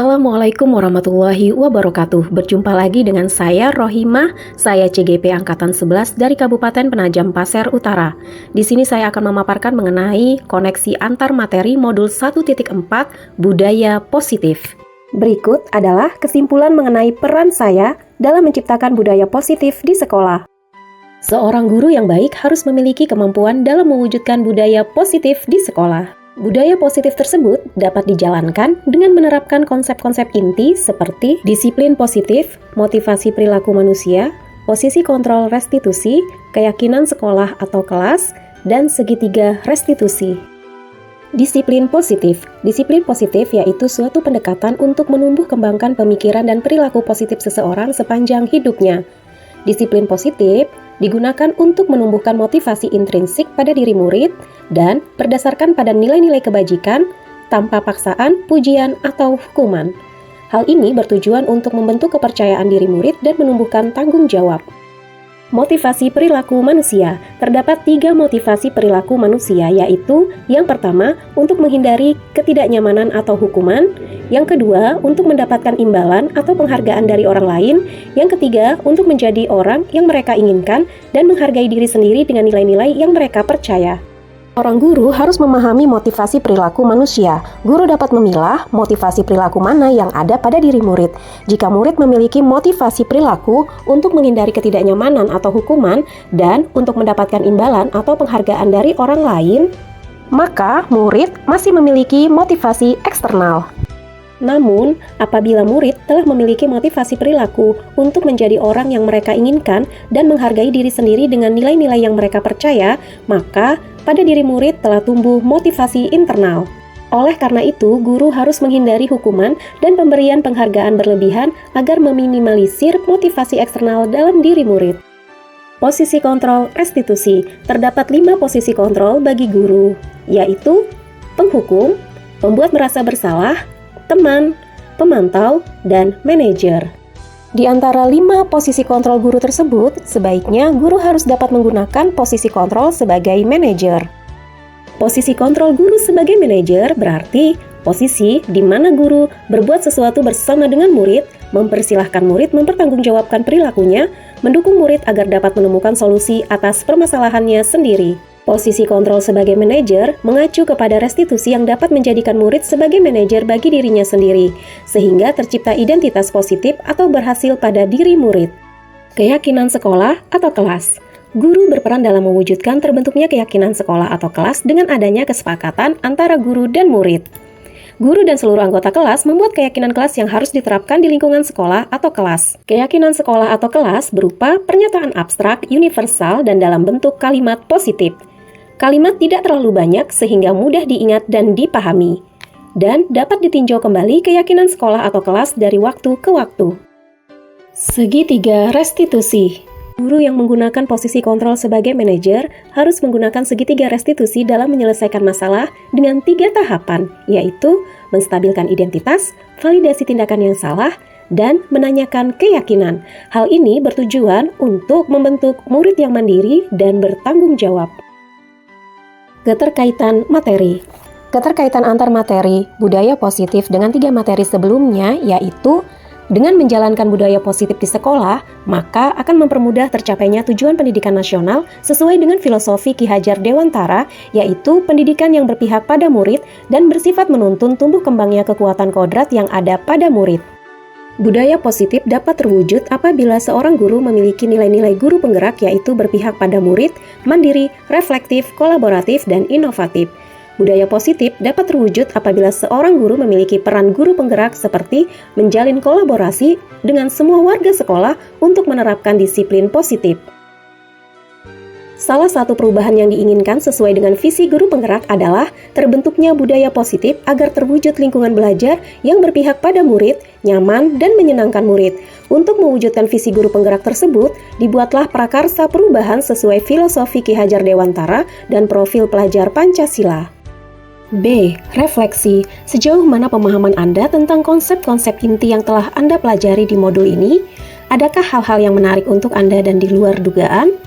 Assalamualaikum warahmatullahi wabarakatuh. Berjumpa lagi dengan saya Rohimah, saya CGP Angkatan 11 dari Kabupaten Penajam Pasir Utara. Di sini saya akan memaparkan mengenai koneksi antar materi modul 1.4 budaya positif. Berikut adalah kesimpulan mengenai peran saya dalam menciptakan budaya positif di sekolah. Seorang guru yang baik harus memiliki kemampuan dalam mewujudkan budaya positif di sekolah. Budaya positif tersebut dapat dijalankan dengan menerapkan konsep-konsep inti seperti disiplin positif, motivasi perilaku manusia, posisi kontrol restitusi, keyakinan sekolah atau kelas, dan segitiga restitusi. Disiplin positif yaitu suatu pendekatan untuk menumbuh kembangkan pemikiran dan perilaku positif seseorang sepanjang hidupnya. Disiplin positif digunakan untuk menumbuhkan motivasi intrinsik pada diri murid dan berdasarkan pada nilai-nilai kebajikan tanpa paksaan, pujian, atau hukuman. Hal ini bertujuan untuk membentuk kepercayaan diri murid dan menumbuhkan tanggung jawab. Motivasi perilaku manusia. Terdapat 3 motivasi perilaku manusia, yaitu yang pertama, untuk menghindari ketidaknyamanan atau hukuman, yang kedua, untuk mendapatkan imbalan atau penghargaan dari orang lain, yang ketiga, untuk menjadi orang yang mereka inginkan dan menghargai diri sendiri dengan nilai-nilai yang mereka percaya. Seorang guru harus memahami motivasi perilaku manusia. Guru dapat memilah motivasi perilaku mana yang ada pada diri murid. Jika murid memiliki motivasi perilaku untuk menghindari ketidaknyamanan atau hukuman dan untuk mendapatkan imbalan atau penghargaan dari orang lain, maka murid masih memiliki motivasi eksternal. Namun, apabila murid telah memiliki motivasi perilaku untuk menjadi orang yang mereka inginkan dan menghargai diri sendiri dengan nilai-nilai yang mereka percaya, maka pada diri murid telah tumbuh motivasi internal. Oleh karena itu, guru harus menghindari hukuman dan pemberian penghargaan berlebihan agar meminimalisir motivasi eksternal dalam diri murid. Posisi kontrol restitusi. Terdapat 5 posisi kontrol bagi guru, yaitu penghukum, pembuat merasa bersalah, teman, pemantau, dan manajer. Di antara 5 posisi kontrol guru tersebut, sebaiknya guru harus dapat menggunakan posisi kontrol sebagai manajer. Posisi kontrol guru sebagai manajer berarti posisi di mana guru berbuat sesuatu bersama dengan murid, mempersilahkan murid mempertanggungjawabkan perilakunya, mendukung murid agar dapat menemukan solusi atas permasalahannya sendiri. Posisi kontrol sebagai manajer mengacu kepada restitusi yang dapat menjadikan murid sebagai manajer bagi dirinya sendiri, sehingga tercipta identitas positif atau berhasil pada diri murid. Keyakinan sekolah atau kelas. Guru berperan dalam mewujudkan terbentuknya keyakinan sekolah atau kelas dengan adanya kesepakatan antara guru dan murid. Guru dan seluruh anggota kelas membuat keyakinan kelas yang harus diterapkan di lingkungan sekolah atau kelas. Keyakinan sekolah atau kelas berupa pernyataan abstrak, universal, dan dalam bentuk kalimat positif. Kalimat tidak terlalu banyak sehingga mudah diingat dan dipahami, dan dapat ditinjau kembali keyakinan sekolah atau kelas dari waktu ke waktu. Segitiga restitusi. Guru yang menggunakan posisi kontrol sebagai manajer harus menggunakan segitiga restitusi dalam menyelesaikan masalah dengan 3 tahapan, yaitu menstabilkan identitas, validasi tindakan yang salah, dan menanyakan keyakinan. Hal ini bertujuan untuk membentuk murid yang mandiri dan bertanggung jawab. Keterkaitan materi. Keterkaitan antar materi budaya positif dengan 3 materi sebelumnya, yaitu dengan menjalankan budaya positif di sekolah, maka akan mempermudah tercapainya tujuan pendidikan nasional sesuai dengan filosofi Ki Hajar Dewantara, yaitu pendidikan yang berpihak pada murid dan bersifat menuntun tumbuh kembangnya kekuatan kodrat yang ada pada murid. Budaya positif dapat terwujud apabila seorang guru memiliki nilai-nilai guru penggerak, yaitu berpihak pada murid, mandiri, reflektif, kolaboratif, dan inovatif. Budaya positif dapat terwujud apabila seorang guru memiliki peran guru penggerak seperti menjalin kolaborasi dengan semua warga sekolah untuk menerapkan disiplin positif. Salah satu perubahan yang diinginkan sesuai dengan visi guru penggerak adalah terbentuknya budaya positif agar terwujud lingkungan belajar yang berpihak pada murid, nyaman, dan menyenangkan murid. Untuk mewujudkan visi guru penggerak tersebut, dibuatlah prakarsa perubahan sesuai filosofi Ki Hajar Dewantara dan profil pelajar Pancasila. B. Refleksi. Sejauh mana pemahaman Anda tentang konsep-konsep inti yang telah Anda pelajari di modul ini? Adakah hal-hal yang menarik untuk Anda dan di luar dugaan?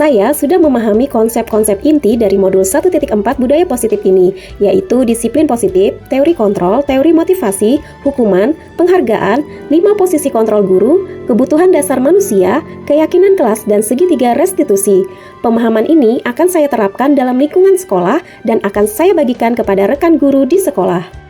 saya sudah memahami konsep-konsep inti dari modul 1.4 budaya positif ini, yaitu disiplin positif, teori kontrol, teori motivasi, hukuman, penghargaan, 5 posisi kontrol guru, kebutuhan dasar manusia, keyakinan kelas, dan segitiga restitusi. Pemahaman ini akan saya terapkan dalam lingkungan sekolah dan akan saya bagikan kepada rekan guru di sekolah.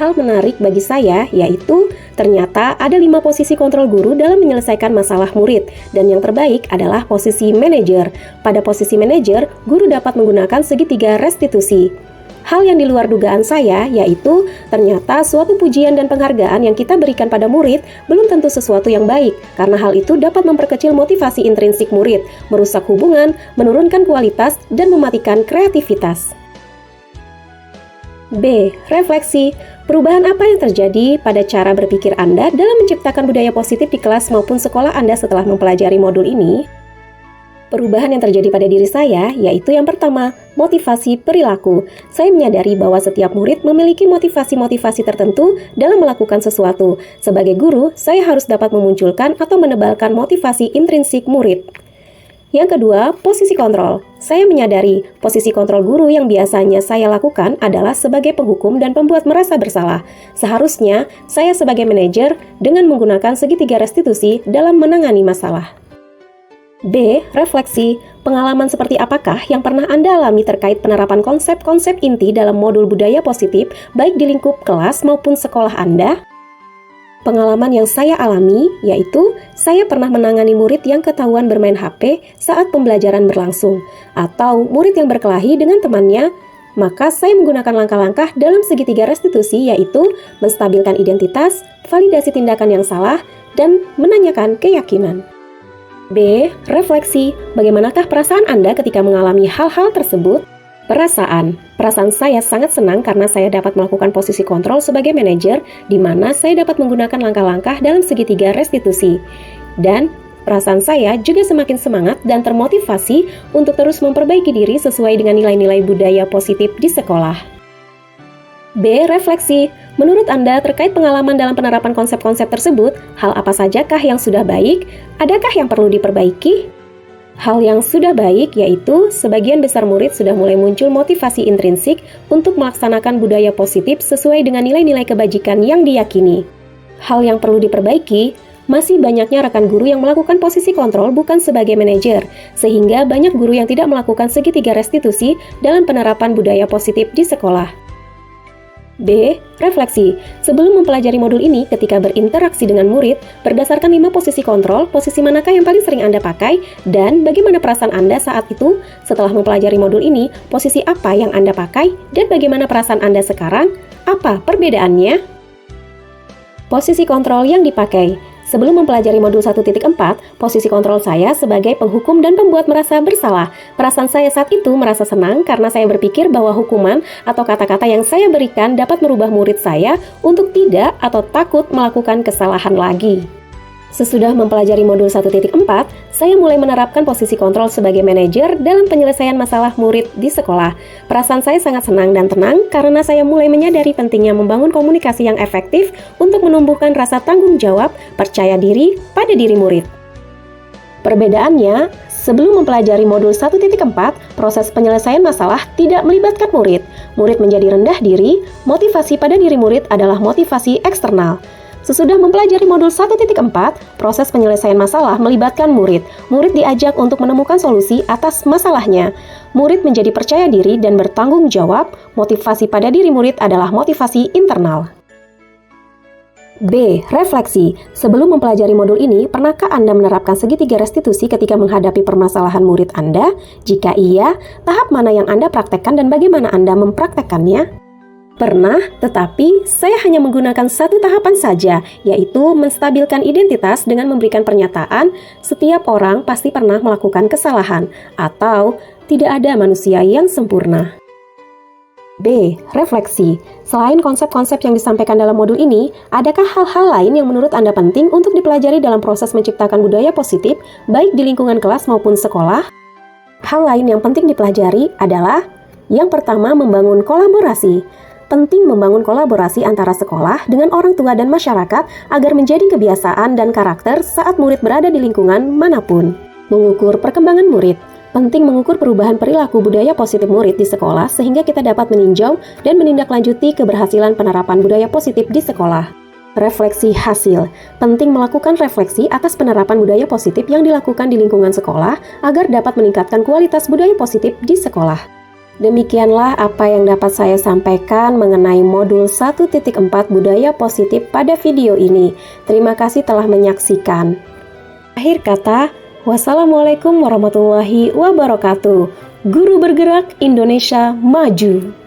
Hal menarik bagi saya yaitu ternyata ada 5 posisi kontrol guru dalam menyelesaikan masalah murid, dan yang terbaik adalah posisi manajer. Pada posisi manajer, guru dapat menggunakan segitiga restitusi. Hal yang di luar dugaan saya yaitu ternyata suatu pujian dan penghargaan yang kita berikan pada murid belum tentu sesuatu yang baik, karena hal itu dapat memperkecil motivasi intrinsik murid, merusak hubungan, menurunkan kualitas, dan mematikan kreativitas. B. Refleksi. Perubahan apa yang terjadi pada cara berpikir Anda dalam menciptakan budaya positif di kelas maupun sekolah Anda setelah mempelajari modul ini? Perubahan yang terjadi pada diri saya yaitu yang pertama, motivasi perilaku. Saya menyadari bahwa setiap murid memiliki motivasi-motivasi tertentu dalam melakukan sesuatu. Sebagai guru, saya harus dapat memunculkan atau menebalkan motivasi intrinsik murid. Yang kedua, posisi kontrol. Saya menyadari posisi kontrol guru yang biasanya saya lakukan adalah sebagai penghukum dan pembuat merasa bersalah. Seharusnya, saya sebagai manajer dengan menggunakan segitiga restitusi dalam menangani masalah. B. Refleksi. Pengalaman seperti apakah yang pernah Anda alami terkait penerapan konsep-konsep inti dalam modul budaya positif, baik di lingkup kelas maupun sekolah Anda? Pengalaman yang saya alami yaitu saya pernah menangani murid yang ketahuan bermain HP saat pembelajaran berlangsung, atau murid yang berkelahi dengan temannya. Maka saya menggunakan langkah-langkah dalam segitiga restitusi, yaitu menstabilkan identitas, validasi tindakan yang salah, dan menanyakan keyakinan. B. Refleksi. Bagaimanakah perasaan Anda ketika mengalami hal-hal tersebut? Perasaan saya sangat senang karena saya dapat melakukan posisi kontrol sebagai manajer, di mana saya dapat menggunakan langkah-langkah dalam segitiga restitusi. Dan perasaan saya juga semakin semangat dan termotivasi untuk terus memperbaiki diri sesuai dengan nilai-nilai budaya positif di sekolah. B. Refleksi. Menurut Anda terkait pengalaman dalam penerapan konsep-konsep tersebut, hal apa sajakah yang sudah baik? Adakah yang perlu diperbaiki? Hal yang sudah baik yaitu sebagian besar murid sudah mulai muncul motivasi intrinsik untuk melaksanakan budaya positif sesuai dengan nilai-nilai kebajikan yang diyakini. Hal yang perlu diperbaiki, masih banyaknya rekan guru yang melakukan posisi kontrol bukan sebagai manajer, sehingga banyak guru yang tidak melakukan segitiga restitusi dalam penerapan budaya positif di sekolah. B. Refleksi. Sebelum mempelajari modul ini, ketika berinteraksi dengan murid, berdasarkan 5 posisi kontrol, posisi manakah yang paling sering Anda pakai, dan bagaimana perasaan Anda saat itu? Setelah mempelajari modul ini, posisi apa yang Anda pakai, dan bagaimana perasaan Anda sekarang? Apa perbedaannya? Posisi kontrol yang dipakai. Sebelum mempelajari modul 1.4, posisi kontrol saya sebagai penghukum dan pembuat merasa bersalah. Perasaan saya saat itu merasa senang karena saya berpikir bahwa hukuman atau kata-kata yang saya berikan dapat merubah murid saya untuk tidak atau takut melakukan kesalahan lagi. Sesudah mempelajari modul 1.4, saya mulai menerapkan posisi kontrol sebagai manajer dalam penyelesaian masalah murid di sekolah. Perasaan saya sangat senang dan tenang karena saya mulai menyadari pentingnya membangun komunikasi yang efektif untuk menumbuhkan rasa tanggung jawab, percaya diri pada diri murid. Perbedaannya, sebelum mempelajari modul 1.4, proses penyelesaian masalah tidak melibatkan murid. Murid menjadi rendah diri, motivasi pada diri murid adalah motivasi eksternal. Sesudah mempelajari modul 1.4, proses penyelesaian masalah melibatkan murid. Murid diajak untuk menemukan solusi atas masalahnya. Murid menjadi percaya diri dan bertanggung jawab. Motivasi pada diri murid adalah motivasi internal. B. Refleksi. Sebelum mempelajari modul ini, pernahkah Anda menerapkan segitiga restitusi ketika menghadapi permasalahan murid Anda? Jika iya, tahap mana yang Anda praktekkan dan bagaimana Anda mempraktekkannya? Pernah, tetapi saya hanya menggunakan satu tahapan saja, yaitu menstabilkan identitas dengan memberikan pernyataan setiap orang pasti pernah melakukan kesalahan, atau tidak ada manusia yang sempurna. B. Refleksi. Selain konsep-konsep yang disampaikan dalam modul ini, adakah hal-hal lain yang menurut Anda penting untuk dipelajari dalam proses menciptakan budaya positif, baik di lingkungan kelas maupun sekolah? Hal lain yang penting dipelajari adalah yang pertama, membangun kolaborasi. Penting membangun kolaborasi antara sekolah dengan orang tua dan masyarakat agar menjadi kebiasaan dan karakter saat murid berada di lingkungan manapun. Mengukur perkembangan murid. Penting mengukur perubahan perilaku budaya positif murid di sekolah sehingga kita dapat meninjau dan menindaklanjuti keberhasilan penerapan budaya positif di sekolah. Refleksi hasil. Penting melakukan refleksi atas penerapan budaya positif yang dilakukan di lingkungan sekolah agar dapat meningkatkan kualitas budaya positif di sekolah. Demikianlah apa yang dapat saya sampaikan mengenai modul 1.4 budaya positif pada video ini. Terima kasih telah menyaksikan. Akhir kata, wassalamualaikum warahmatullahi wabarakatuh. Guru bergerak Indonesia maju.